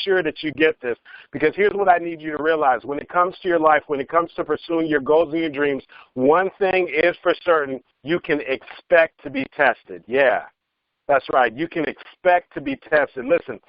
sure that you get this, because here's what I need you to realize. When it comes to your life, when it comes to pursuing your goals and your dreams, one thing is for certain: you can expect to be tested. Yeah, that's right. You can expect to be tested. Listen,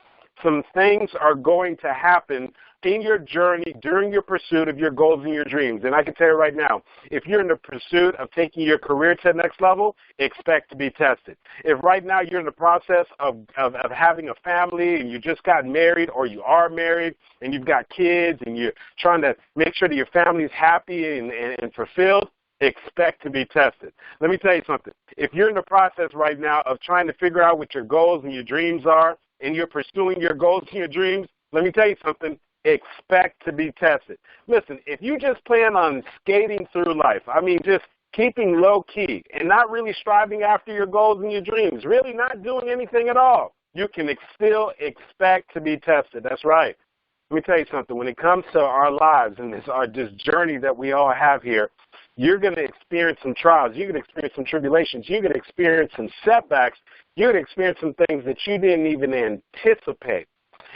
some things are going to happen in your journey during your pursuit of your goals and your dreams. And I can tell you right now, if you're in the pursuit of taking your career to the next level, expect to be tested. If right now you're in the process of having a family and you just got married, or you are married and you've got kids and you're trying to make sure that your family is happy and fulfilled, expect to be tested. Let me tell you something. If you're in the process right now of trying to figure out what your goals and your dreams are, and you're pursuing your goals and your dreams, let me tell you something. Expect to be tested. Listen, if you just plan on skating through life, I mean just keeping low key and not really striving after your goals and your dreams, really not doing anything at all, you can still expect to be tested. That's right. Let me tell you something. When it comes to our lives and this journey that we all have here, you're going to experience some trials. You're going to experience some tribulations. You're going to experience some setbacks. You're going to experience some things that you didn't even anticipate.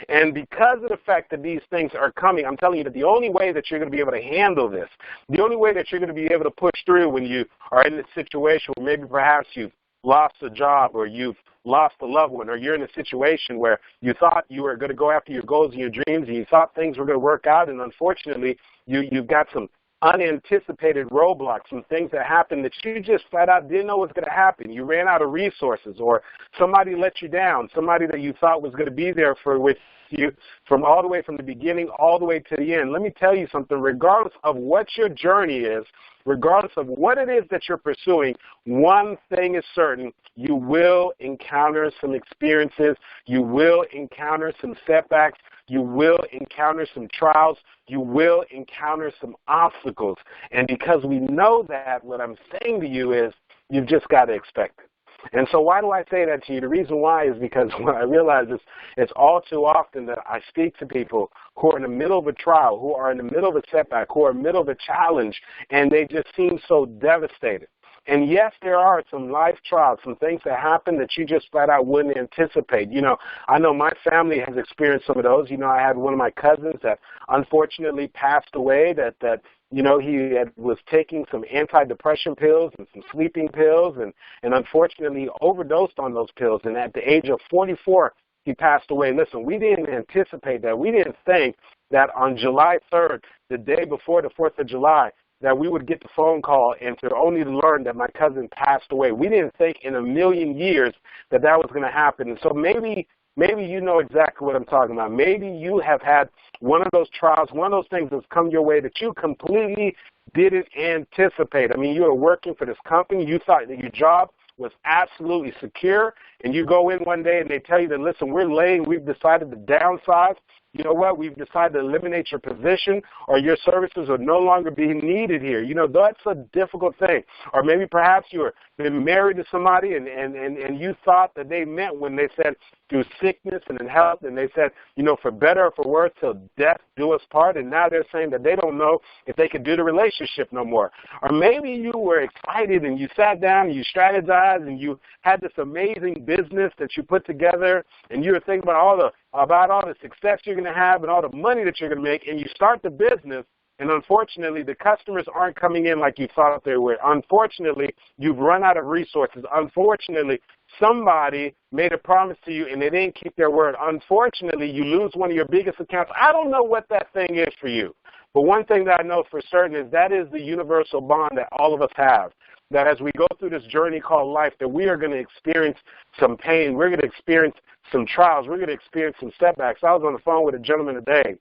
And because of the fact that these things are coming, I'm telling you that the only way that you're going to be able to handle this, the only way that you're going to be able to push through when you are in this situation where maybe perhaps you've lost a job, or you've lost a loved one, or you're in a situation where you thought you were going to go after your goals and your dreams, and you thought things were going to work out, and unfortunately you've got some unanticipated roadblocks, some things that happened that you just flat out didn't know was going to happen. You ran out of resources, or somebody let you down, somebody that you thought was going to be there with you from all the way from the beginning all the way to the end. Let me tell you something. Regardless of what your journey is, regardless of what it is that you're pursuing, one thing is certain: you will encounter some experiences, you will encounter some setbacks, you will encounter some trials, you will encounter some obstacles. And because we know that, what I'm saying to you is you've just got to expect it. And so why do I say that to you? The reason why is because what I realize is it's all too often that I speak to people who are in the middle of a trial, who are in the middle of a setback, who are in the middle of a challenge, and they just seem so devastated. And yes, there are some life trials, some things that happen that you just flat out wouldn't anticipate. You know, I know my family has experienced some of those. You know, I had one of my cousins that unfortunately passed away, that you know, he was taking some antidepressant pills and some sleeping pills, and unfortunately overdosed on those pills. And at the age of 44, he passed away. Listen, we didn't anticipate that. We didn't think that on July 3rd, the day before the 4th of July, that we would get the phone call and to only learn that my cousin passed away. We didn't think in a million years that that was going to happen. And so maybe you know exactly what I'm talking about. Maybe you have had one of those trials, one of those things that's come your way that you completely didn't anticipate. I mean, you were working for this company. You thought that your job was absolutely secure, and you go in one day and they tell you that, listen, we've decided to downsize. You know what? We've decided to eliminate your position, or your services are no longer being needed here. You know, that's a difficult thing. Or maybe perhaps you've been married to somebody and you thought that they meant when they said through sickness and in health, and they said, you know, for better or for worse, till death do us part, and now they're saying that they don't know if they could do the relationship no more. Or maybe you were excited and you sat down and you strategized and you had this amazing business that you put together, and you were thinking about all the success you're going to have and all the money that you're going to make, and you start the business, and unfortunately the customers aren't coming in like you thought they were. Unfortunately, you've run out of resources. Unfortunately, somebody made a promise to you and they didn't keep their word. Unfortunately, you lose one of your biggest accounts. I don't know what that thing is for you, but one thing that I know for certain is that is the universal bond that all of us have. That as we go through this journey called life, that we are going to experience some pain. We're going to experience some trials. We're going to experience some setbacks. I was on the phone with a gentleman today,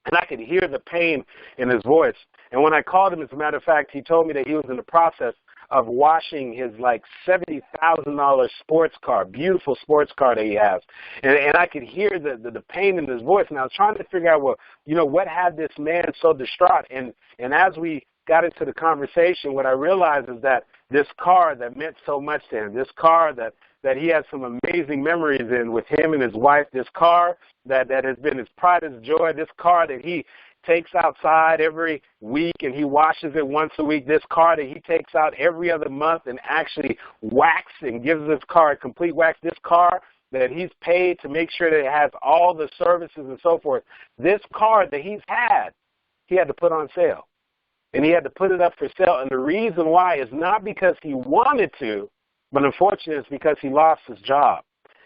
and I could hear the pain in his voice. And when I called him, as a matter of fact, he told me that he was in the process of washing his like $70,000 sports car, beautiful sports car that he has. And I could hear the pain in his voice. And I was trying to figure out, well, you know, what had this man so distraught? And as we got into the conversation, what I realized is that this car that meant so much to him, this car that he had some amazing memories in with him and his wife, this car that has been his pride, his joy, this car that he takes outside every week and he washes it once a week, this car that he takes out every other month and actually waxes and gives this car a complete wax, this car that he's paid to make sure that it has all the services and so forth. This car that he's had, he had to put on sale. And he had to put it up for sale. And the reason why is not because he wanted to, but unfortunately it's because he lost his job.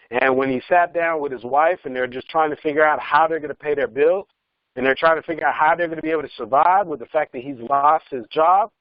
And when he sat down with his wife and they're just trying to figure out how they're going to pay their bills, and they're trying to figure out how they're going to be able to survive with the fact that he's lost his job,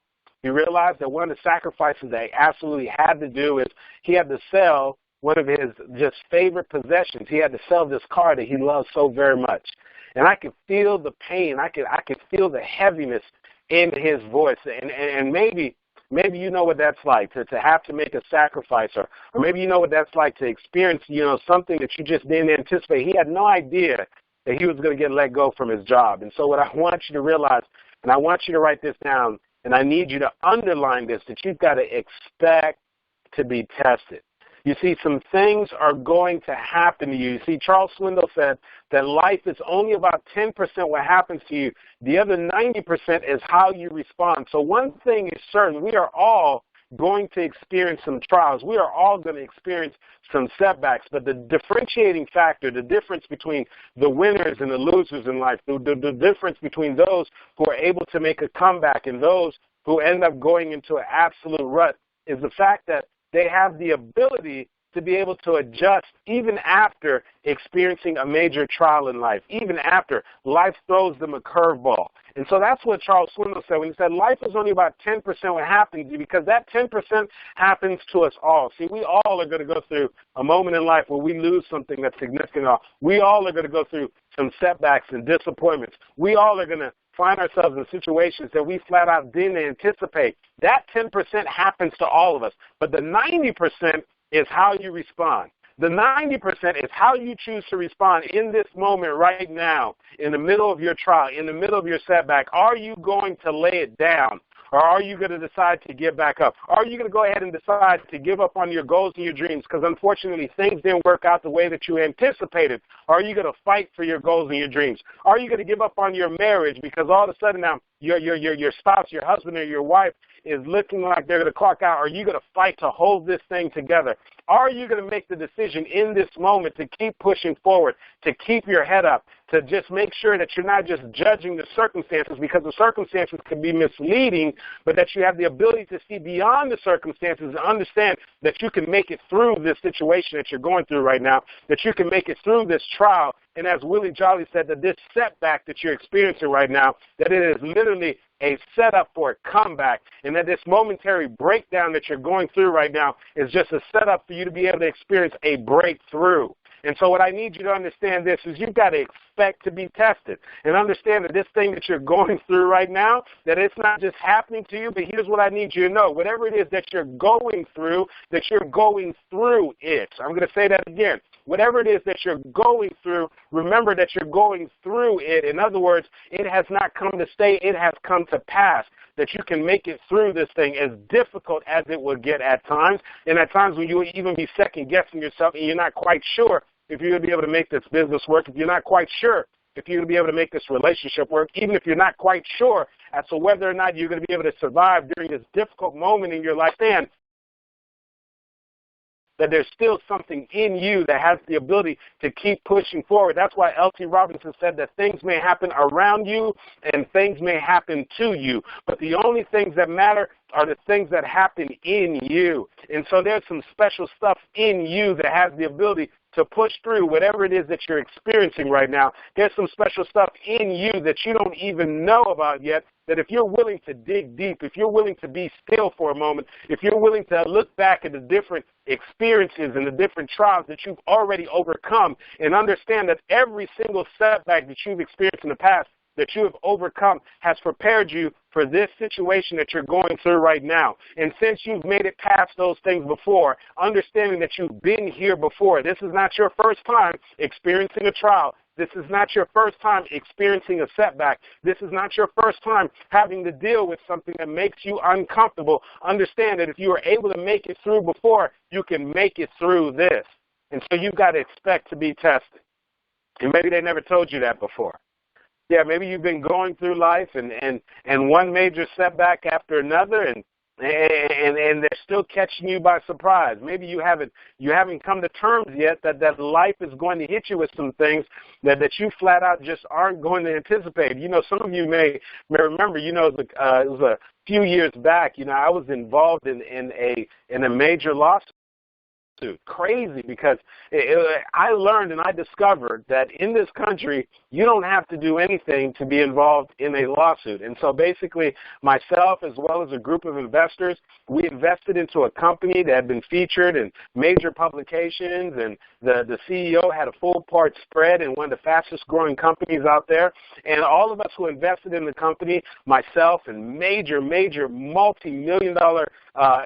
he realized that one of the sacrifices that he absolutely had to do is he had to sell one of his just favorite possessions. He had to sell this car that he loves so very much. And I could feel the pain. I could feel the heaviness in his voice. And maybe you know what that's like, to have to make a sacrifice, or maybe you know what that's like to experience, something that you just didn't anticipate. He had no idea that he was going to get let go from his job. And so what I want you to realize, and I want you to write this down, and I need you to underline this, that you've got to expect to be tested. You see, some things are going to happen to you. You see, Charles Swindoll said that life is only about 10% what happens to you. The other 90% is how you respond. So one thing is certain, we are all going to experience some trials. We are all going to experience some setbacks. But the differentiating factor, the difference between the winners and the losers in life, the difference between those who are able to make a comeback and those who end up going into an absolute rut, is the fact that they have the ability to be able to adjust even after experiencing a major trial in life, even after life throws them a curveball. And so that's what Charles Swindoll said when he said life is only about 10% what happens to you, because that 10% happens to us all. See, we all are going to go through a moment in life where we lose something that's significant. We all are going to go through some setbacks and disappointments. We all are going to find ourselves in situations that we flat out didn't anticipate. That 10% happens to all of us. But the 90% is how you respond. The 90% is how you choose to respond in this moment right now, in the middle of your trial, in the middle of your setback. Are you going to lay it down? Or are you going to decide to get back up? Are you going to go ahead and decide to give up on your goals and your dreams because unfortunately things didn't work out the way that you anticipated? Or are you going to fight for your goals and your dreams? Are you going to give up on your marriage because all of a sudden now your spouse, your husband, or your wife is looking like they're going to clock out? Are you going to fight to hold this thing together? Are you going to make the decision in this moment to keep pushing forward, to keep your head up, to just make sure that you're not just judging the circumstances, because the circumstances can be misleading, but that you have the ability to see beyond the circumstances and understand that you can make it through this situation that you're going through right now, that you can make it through this trial, and as Willie Jolly said, that this setback that you're experiencing right now, that it is literally a setup for a comeback, and that this momentary breakdown that you're going through right now is just a setup for you to be able to experience a breakthrough. And so what I need you to understand this is you've got to expect to be tested and understand that this thing that you're going through right now, that it's not just happening to you, but here's what I need you to know. Whatever it is that you're going through, that you're going through it. I'm going to say that again. Whatever it is that you're going through, remember that you're going through it. In other words, it has not come to stay. It has come to pass, that you can make it through this thing, as difficult as it will get at times, and at times when you will even be second-guessing yourself and you're not quite sure if you're going to be able to make this business work, if you're not quite sure if you're going to be able to make this relationship work, even if you're not quite sure as to whether or not you're going to be able to survive during this difficult moment in your life, stand that there's still something in you that has the ability to keep pushing forward. That's why L.T. Robinson said that things may happen around you and things may happen to you, but the only things that matter are the things that happen in you. And so there's some special stuff in you that has the ability to push through whatever it is that you're experiencing right now. There's some special stuff in you that you don't even know about yet, that if you're willing to dig deep, if you're willing to be still for a moment, if you're willing to look back at the different experiences and the different trials that you've already overcome and understand that every single setback that you've experienced in the past that you have overcome has prepared you for this situation that you're going through right now. And since you've made it past those things before, understanding that you've been here before, this is not your first time experiencing a trial. This is not your first time experiencing a setback. This is not your first time having to deal with something that makes you uncomfortable. Understand that if you were able to make it through before, you can make it through this. And so you've got to expect to be tested. And maybe they never told you that before. Yeah, maybe you've been going through life and one major setback after another, and and they're still catching you by surprise. Maybe you haven't come to terms yet that life is going to hit you with some things that you flat out just aren't going to anticipate. You know, some of you may remember. You know, it was a few years back. You know, I was involved in a major lawsuit. Crazy, because I learned and I discovered that in this country you don't have to do anything to be involved in a lawsuit. And so basically myself as well as a group of investors, we invested into a company that had been featured in major publications, and the CEO had a full part spread in one of the fastest growing companies out there. And all of us who invested in the company, myself and major multi-million dollar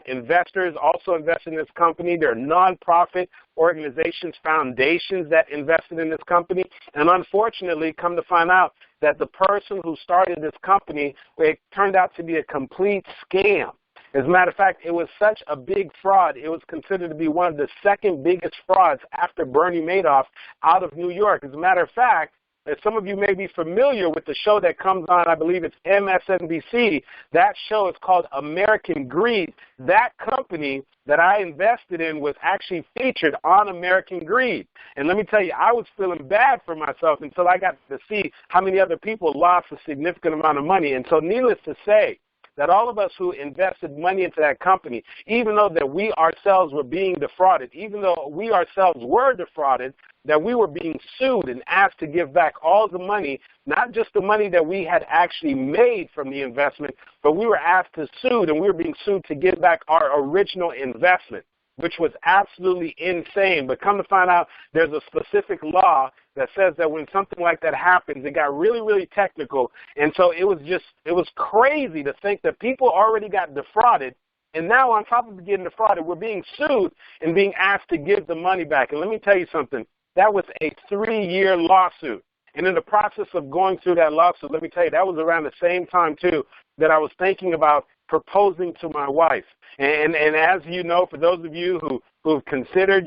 investors also invested in this company. They're nonprofit organizations, foundations that invested in this company. And unfortunately, come to find out that the person who started this company, it turned out to be a complete scam. As a matter of fact, it was such a big fraud, it was considered to be one of the second biggest frauds after Bernie Madoff out of New York. As a matter of fact, as some of you may be familiar with the show that comes on, I believe it's MSNBC, that show is called American Greed. That company that I invested in was actually featured on American Greed. And let me tell you, I was feeling bad for myself until I got to see how many other people lost a significant amount of money. And so needless to say, that all of us who invested money into that company, even though that we ourselves were being defrauded, even though we ourselves were defrauded, that we were being sued and asked to give back all the money, not just the money that we had actually made from the investment, but we were asked to sue, and we were being sued to give back our original investment, which was absolutely insane. But come to find out, there's a specific law that says that when something like that happens, it got really technical. And so it was crazy to think that people already got defrauded, and now on top of getting defrauded, we're being sued and being asked to give the money back. And let me tell you something, that was a 3-year lawsuit. And in the process of going through that lawsuit, let me tell you, that was around the same time, too, that I was thinking about proposing to my wife. And as you know, for those of you who've considered,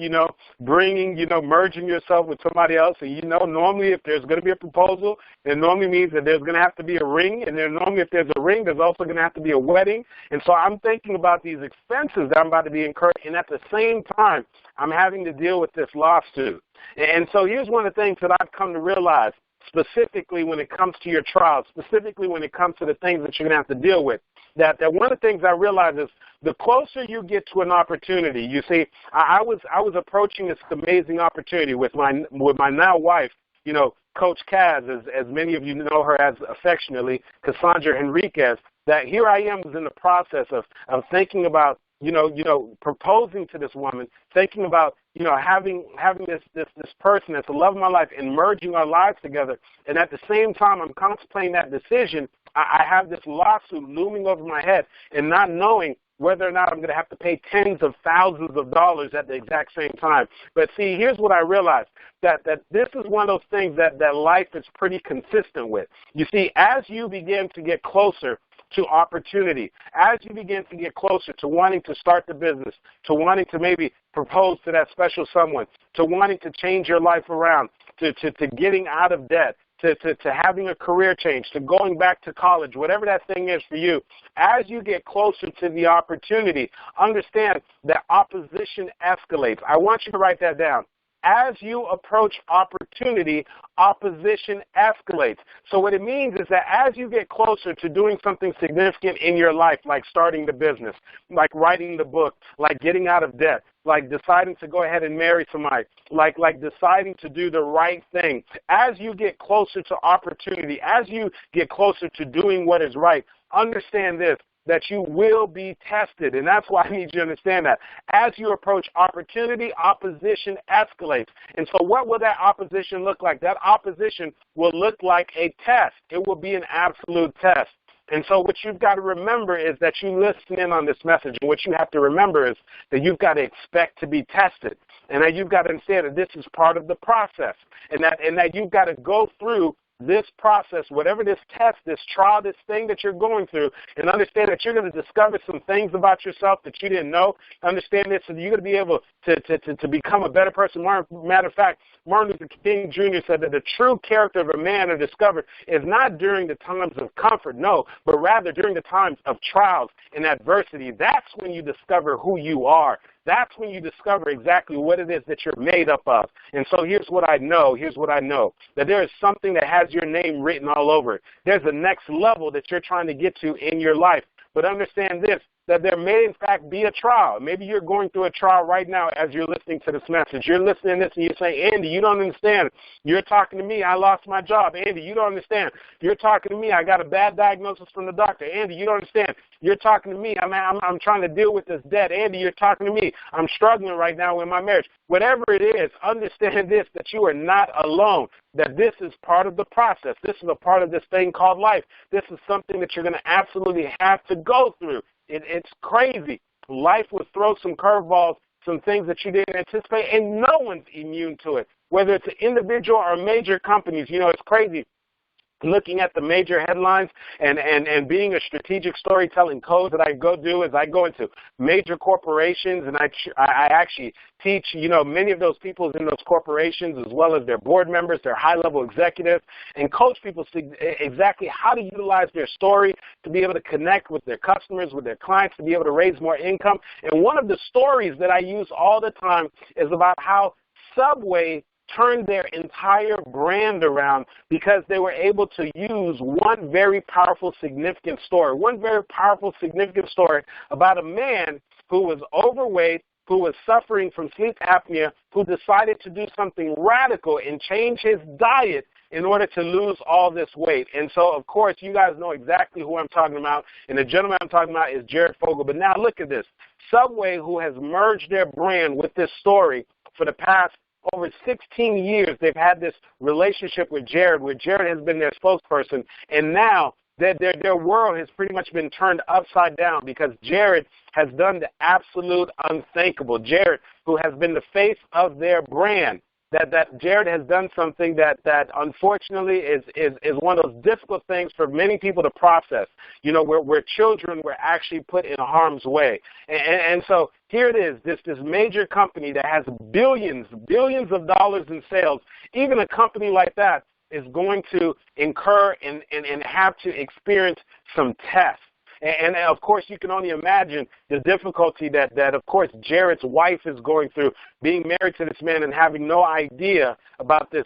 merging yourself with somebody else, and normally if there's going to be a proposal, it normally means that there's going to have to be a ring, and then normally if there's a ring, there's also going to have to be a wedding. And so I'm thinking about these expenses that I'm about to be incurred, and at the same time, I'm having to deal with this lawsuit. And so here's one of the things that I've come to realize, specifically when it comes to your trials, specifically when it comes to the things that you're going to have to deal with, that one of the things I realize is the closer you get to an opportunity, you see, I was approaching this amazing opportunity with my now wife, Coach Kaz, as many of you know her as affectionately, Cassandra Henriquez, that here I am was in the process of thinking about, proposing to this woman, thinking about, having this person that's the love of my life and merging our lives together. And at the same time, I'm contemplating that decision. I have this lawsuit looming over my head and not knowing whether or not I'm going to have to pay tens of thousands of dollars at the exact same time. But see, here's what I realized, that this is one of those things that life is pretty consistent with. You see, as you begin to get closer to opportunity, as you begin to get closer to wanting to start the business, to wanting to maybe propose to that special someone, to wanting to change your life around, to getting out of debt, to having a career change, to going back to college, whatever that thing is for you, as you get closer to the opportunity, understand that opposition escalates. I want you to write that down. As you approach opportunity, opposition escalates. So what it means is that as you get closer to doing something significant in your life, like starting the business, like writing the book, like getting out of debt, like deciding to go ahead and marry somebody, like deciding to do the right thing, as you get closer to opportunity, as you get closer to doing what is right, understand this, that you will be tested. And that's why I need you to understand that. As you approach opportunity, opposition escalates. And so what will that opposition look like? That opposition will look like a test. It will be an absolute test. And so what you've got to remember is that you listen in on this message. And what you have to remember is that you've got to expect to be tested. And that you've got to understand that this is part of the process. And that you've got to go through this process, whatever this test, this trial, this thing that you're going through, and understand that you're going to discover some things about yourself that you didn't know. Understand this, so you're going to be able to become a better person. Matter of fact, Martin Luther King Jr. said that the true character of a man are discovered is not during the times of comfort, no, but rather during the times of trials and adversity. That's when you discover who you are. That's when you discover exactly what it is that you're made up of. And so here's what I know, that there is something that has your name written all over it. There's a next level that you're trying to get to in your life. But understand this, that there may, in fact, be a trial. Maybe you're going through a trial right now as you're listening to this message. You're listening to this and you're saying, Andy, you don't understand. You're talking to me, I lost my job. Andy, you don't understand. You're talking to me, I got a bad diagnosis from the doctor. Andy, you don't understand. You're talking to me, I'm trying to deal with this debt. Andy, you're talking to me, I'm struggling right now in my marriage. Whatever it is, understand this, that you are not alone, that this is part of the process. This is a part of this thing called life. This is something that you're going to absolutely have to go through. It's crazy. Life will throw some curveballs, some things that you didn't anticipate, and no one's immune to it, whether it's an individual or major companies. You know, it's crazy. Looking at the major headlines and being a strategic storytelling coach that I go into major corporations, and I actually teach, many of those people in those corporations as well as their board members, their high-level executives, and coach people exactly how to utilize their story to be able to connect with their customers, with their clients, to be able to raise more income. And one of the stories that I use all the time is about how Subway turned their entire brand around because they were able to use one very powerful, significant story about a man who was overweight, who was suffering from sleep apnea, who decided to do something radical and change his diet in order to lose all this weight. And so, of course, you guys know exactly who I'm talking about, and the gentleman I'm talking about is Jared Fogle. But now look at this. Subway, who has merged their brand with this story for the past over 16 years, they've had this relationship with Jared, where Jared has been their spokesperson, and now their world has pretty much been turned upside down because Jared has done the absolute unthinkable. Jared, who has been the face of their brand, that Jared has done something that unfortunately is one of those difficult things for many people to process, where children were actually put in harm's way. And so here it is, this major company that has billions of dollars in sales. Even a company like that is going to incur and have to experience some tests. And, of course, you can only imagine the difficulty that, of course, Jared's wife is going through, being married to this man and having no idea about this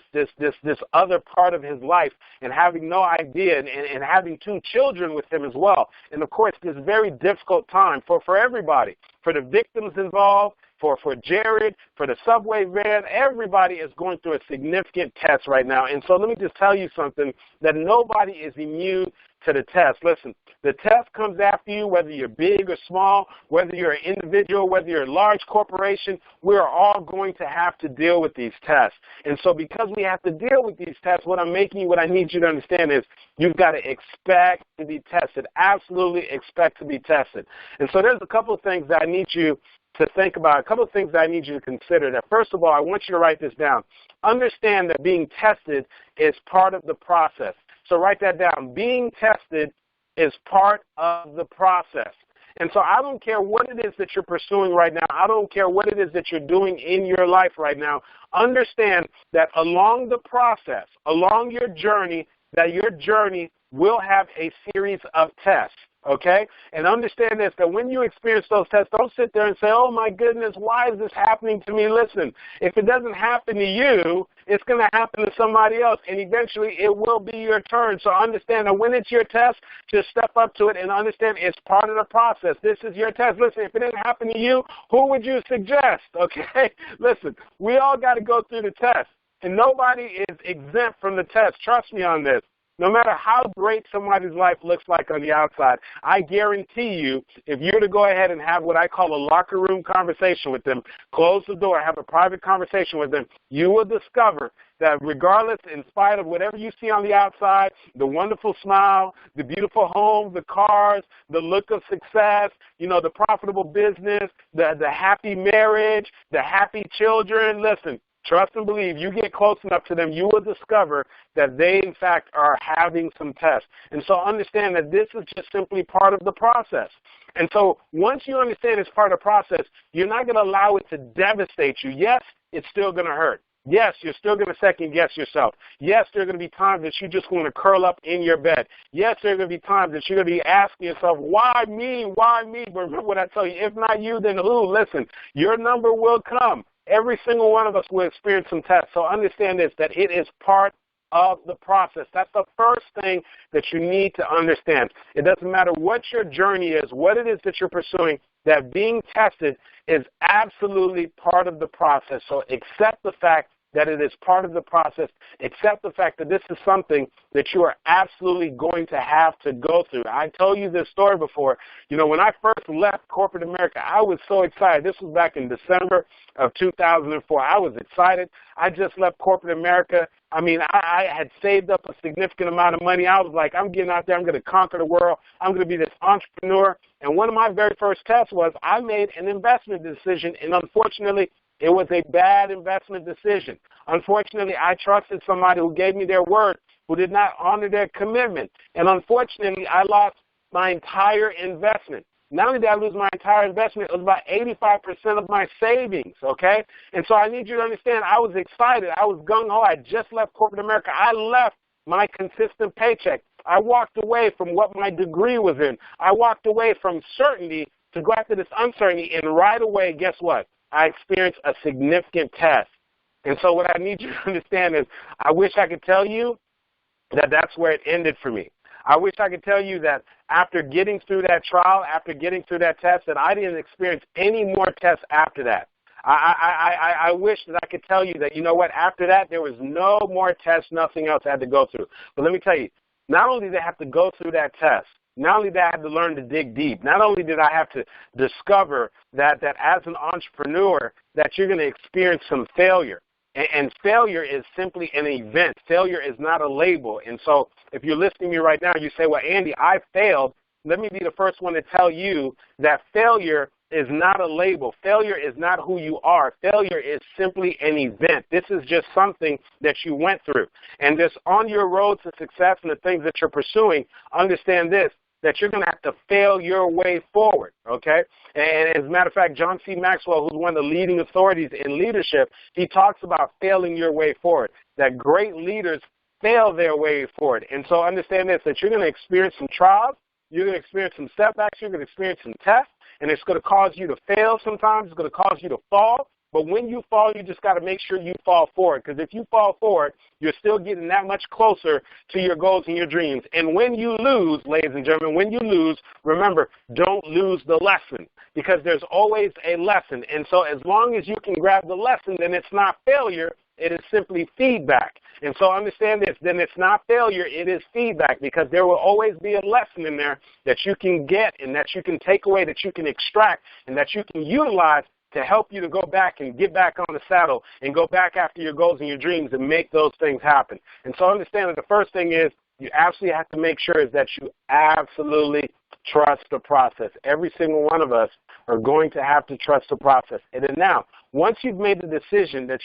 other part of his life, and having no idea, and having 2 children with him as well. And, of course, this very difficult time for everybody, for the victims involved, for Jared, for the Subway van. Everybody is going through a significant test right now. And so let me just tell you something, that nobody is immune to the test. Listen, the test comes after you, whether you're big or small, whether you're an individual, whether you're a large corporation. We're all going to have to deal with these tests. And so because we have to deal with these tests, what I need you to understand is you've got to expect to be tested. Absolutely expect to be tested. And so there's a couple of things that I need you to think about, a couple of things that I need you to consider. That first of all, I want you to write this down. Understand that being tested is part of the process. So write that down. Being tested is part of the process. And so I don't care what it is that you're pursuing right now. I don't care what it is that you're doing in your life right now. Understand that along the process, along your journey, that your journey will have a series of tests. Okay? And understand this, that when you experience those tests, don't sit there and say, oh my goodness, why is this happening to me? Listen, if it doesn't happen to you, it's going to happen to somebody else, and eventually it will be your turn. So understand that when it's your test, just step up to it and understand it's part of the process. This is your test. Listen, if it didn't happen to you, who would you suggest? Okay? Listen, we all got to go through the test, and nobody is exempt from the test. Trust me on this. No matter how great somebody's life looks like on the outside, I guarantee you, if you're to go ahead and have what I call a locker room conversation with them, close the door, have a private conversation with them, you will discover that regardless, in spite of whatever you see on the outside, the wonderful smile, the beautiful home, the cars, the look of success, the profitable business, the happy marriage, the happy children, listen, Trust and believe. You get close enough to them, you will discover that they, in fact, are having some tests. And so understand that this is just simply part of the process. And so once you understand it's part of the process, you're not going to allow it to devastate you. Yes, it's still going to hurt. Yes, you're still going to second-guess yourself. Yes, there are going to be times that you're just going to curl up in your bed. Yes, there are going to be times that you're going to be asking yourself, why me? Why me? But remember what I tell you, if not you, then who? Listen, your number will come. Every single one of us will experience some tests. So understand this, that it is part of the process. That's the first thing that you need to understand. It doesn't matter what your journey is, what it is that you're pursuing, that being tested is absolutely part of the process. So accept the fact that it is part of the process. Accept the fact that this is something that you are absolutely going to have to go through. I told you this story before. You know, when I first left corporate America, I was so excited. This was back in December of 2004. I was excited. I just left corporate America. I mean, I had saved up a significant amount of money. I was like, I'm getting out there. I'm going to conquer the world. I'm going to be this entrepreneur. And one of my very first tests was I made an investment decision, and unfortunately, it was a bad investment decision. Unfortunately, I trusted somebody who gave me their word, who did not honor their commitment. And unfortunately, I lost my entire investment. Not only did I lose my entire investment, it was about 85% of my savings, okay? And so I need you to understand, I was excited. I was gung-ho. I just left corporate America. I left my consistent paycheck. I walked away from what my degree was in. I walked away from certainty to go after this uncertainty, and right away, guess what? I experienced a significant test. And so what I need you to understand is I wish I could tell you that that's where it ended for me. I wish I could tell you that after getting through that trial, after getting through that test, that I didn't experience any more tests after that. I wish that I could tell you that, you know what, after that there was no more tests, nothing else I had to go through. But let me tell you, not only did I have to go through that test, not only did I have to learn to dig deep, not only did I have to discover that as an entrepreneur that you're going to experience some failure. And failure is simply an event. Failure is not a label. And so if you're listening to me right now, you say, well, Andy, I failed. Let me be the first one to tell you that failure is not a label. Failure is not who you are. Failure is simply an event. This is just something that you went through. And just on your road to success and the things that you're pursuing, understand this, that you're going to have to fail your way forward, okay? And as a matter of fact, John C. Maxwell, who's one of the leading authorities in leadership, he talks about failing your way forward, that great leaders fail their way forward. And so understand this, that you're going to experience some trials, you're going to experience some setbacks, you're going to experience some tests, and it's going to cause you to fail sometimes, it's going to cause you to fall. But when you fall, you just got to make sure you fall forward. Because if you fall forward, you're still getting that much closer to your goals and your dreams. And when you lose, ladies and gentlemen, when you lose, remember, don't lose the lesson. Because there's always a lesson. And so as long as you can grab the lesson, then it's not failure. It is simply feedback. And so understand this, then it's not failure, it is feedback, because there will always be a lesson in there that you can get and that you can take away, that you can extract, and that you can utilize to help you to go back and get back on the saddle and go back after your goals and your dreams and make those things happen. And so understand that the first thing is you absolutely have to make sure is that you absolutely trust the process. Every single one of us are going to have to trust the process. And then now, once you've made the decision that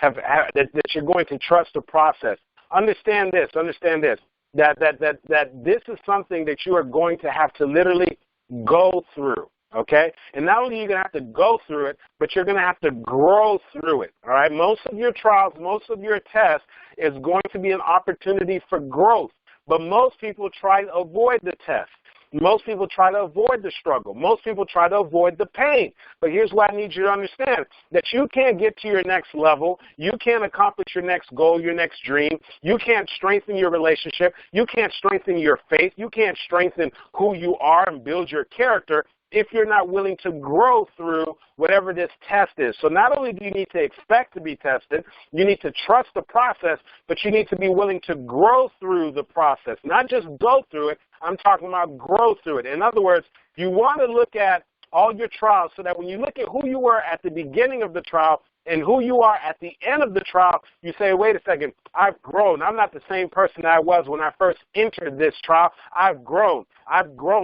that you're going to trust the process, understand this, that this is something that you are going to have to literally go through. Okay? And not only are you going to have to go through it, but you're going to have to grow through it. All right? Most of your trials, most of your tests is going to be an opportunity for growth. But most people try to avoid the test. Most people try to avoid the struggle. Most people try to avoid the pain. But here's what I need you to understand, that you can't get to your next level. You can't accomplish your next goal, your next dream. You can't strengthen your relationship. You can't strengthen your faith. You can't strengthen who you are and build your character if you're not willing to grow through whatever this test is. So not only do you need to expect to be tested, you need to trust the process, but you need to be willing to grow through the process, not just go through it. I'm talking about grow through it. In other words, you want to look at all your trials so that when you look at who you were at the beginning of the trial and who you are at the end of the trial, you say, wait a second, I've grown. I'm not the same person I was when I first entered this trial. I've grown.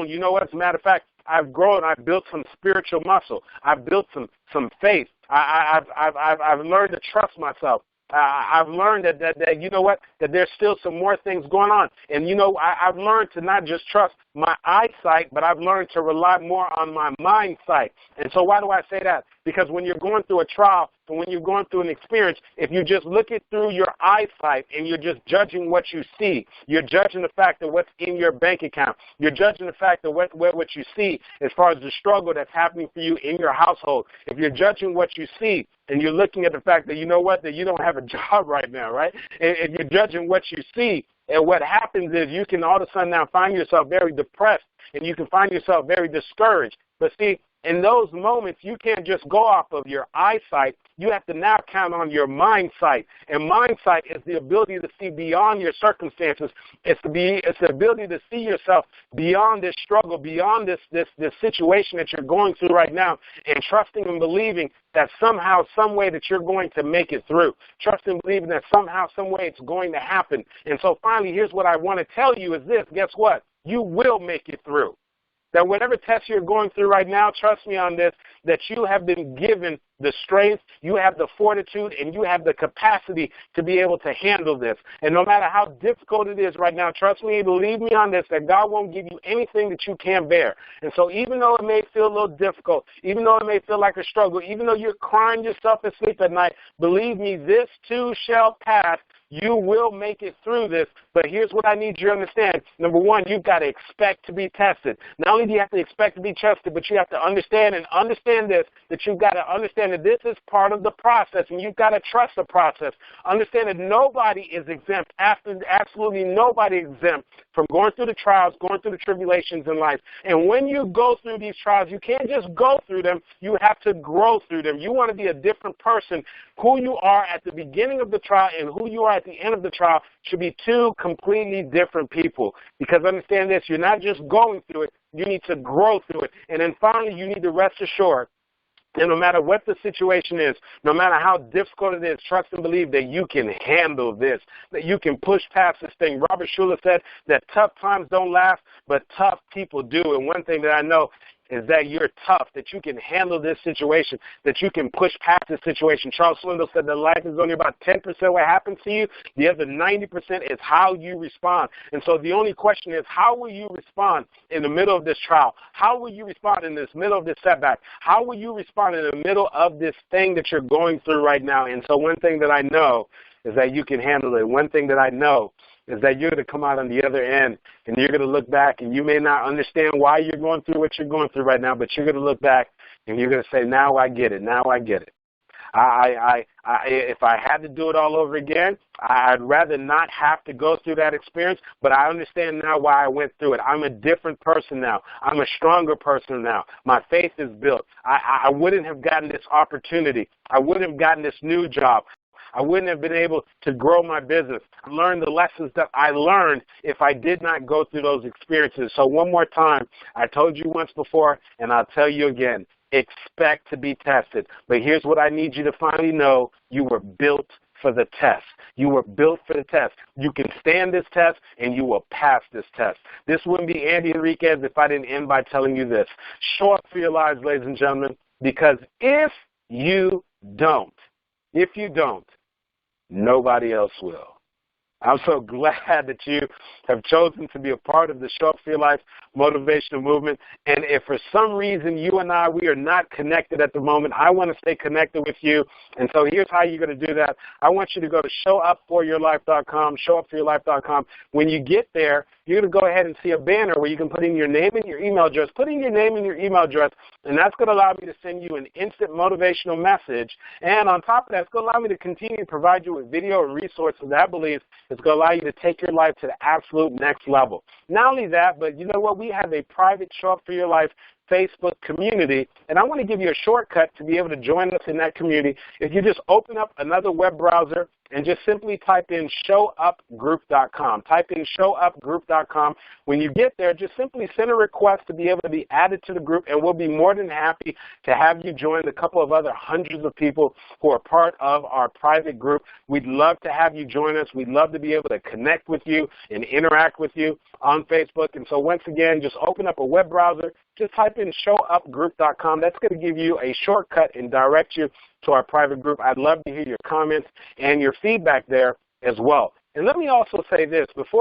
You know what? As a matter of fact, I've grown. I've built some spiritual muscle. I've built some faith. I've learned to trust myself. I've learned that you know what, that there's still some more things going on. And, you know, I've learned to not just trust my eyesight, but I've learned to rely more on my mind sight. And so why do I say that? Because when you're going through a trial and when you're going through an experience, if you just look it through your eyesight and you're just judging what you see, you're judging the fact that what's in your bank account, you're judging the fact that what you see as far as the struggle that's happening for you in your household, if you're judging what you see and you're looking at the fact that, you know what, that you don't have a job right now, right? And if you're judging what you see, and what happens is you can all of a sudden now find yourself very depressed and you can find yourself very discouraged. But see, in those moments, you can't just go off of your eyesight. You have to now count on your mind sight. And mind sight is the ability to see beyond your circumstances. It's the ability to see yourself beyond this struggle, beyond this situation that you're going through right now, and trusting and believing that somehow, some way that you're going to make it through. Trusting and believing that somehow, some way it's going to happen. And so finally, here's what I want to tell you is this. Guess what? You will make it through. That whatever test you're going through right now, trust me on this, that you have been given the strength, you have the fortitude, and you have the capacity to be able to handle this. And no matter how difficult it is right now, trust me, believe me on this, that God won't give you anything that you can't bear. And so even though it may feel a little difficult, even though it may feel like a struggle, even though you're crying yourself to sleep at night, believe me, this too shall pass. You will make it through this, but here's what I need you to understand. Number one, you've got to expect to be tested. Not only do you have to expect to be tested, but you have to understand this, that you've got to understand that this is part of the process, and you've got to trust the process. Understand that nobody is exempt, absolutely nobody is exempt from going through the trials, going through the tribulations in life. And when you go through these trials, you can't just go through them, you have to grow through them. You want to be a different person. Who you are at the beginning of the trial and who you are at the end of the trial should be two completely different people. Because understand this, you're not just going through it, you need to grow through it. And then finally, you need to rest assured that no matter what the situation is, no matter how difficult it is, trust and believe that you can handle this, that you can push past this thing. Robert Schuller said that tough times don't last, but tough people do. And one thing that I know is that you're tough, that you can handle this situation, that you can push past this situation. Charles Swindoll said that life is only about 10% what happens to you. The other 90% is how you respond. And so the only question is, how will you respond in the middle of this trial? How will you respond in this middle of this setback? How will you respond in the middle of this thing that you're going through right now? And so one thing that I know is that you can handle it. One thing that I know is that you're going to come out on the other end and you're going to look back and you may not understand why you're going through what you're going through right now, but you're going to look back and you're going to say, now I get it. Now I get it. If I had to do it all over again, I'd rather not have to go through that experience, but I understand now why I went through it. I'm a different person now. I'm a stronger person now. My faith is built. I wouldn't have gotten this opportunity. I wouldn't have gotten this new job. I wouldn't have been able to grow my business. I learned the lessons that I learned if I did not go through those experiences. So one more time, I told you once before, and I'll tell you again, expect to be tested. But here's what I need you to finally know. You were built for the test. You were built for the test. You can stand this test, and you will pass this test. This wouldn't be Andy Henriquez if I didn't end by telling you this. Show up for your lives, ladies and gentlemen, because if you don't, nobody else will. I'm so glad that you have chosen to be a part of the Show Up for Your Life motivational movement. And if for some reason you and we are not connected at the moment, I want to stay connected with you. And so here's how you're going to do that. I want you to go to showupforyourlife.com, showupforyourlife.com. When you get there, you're going to go ahead and see a banner where you can put in your name and your email address. Put in your name and your email address, and that's going to allow me to send you an instant motivational message. And on top of that, it's going to allow me to continue to provide you with video and resources that I believe is going to allow you to take your life to the absolute next level. Not only that, but you know what? We have a private Show Up for Your Life Facebook community, and I want to give you a shortcut to be able to join us in that community. If you just open up another web browser and just simply type in showupgroup.com. Type in showupgroup.com. When you get there, just simply send a request to be able to be added to the group, and we'll be more than happy to have you join a couple of other hundreds of people who are part of our private group. We'd love to have you join us. We'd love to be able to connect with you and interact with you on Facebook. And so once again, just open up a web browser, just type in showupgroup.com. That's going to give you a shortcut and direct you to our private group. I'd love to hear your comments and your feedback there as well. And let me also say this, before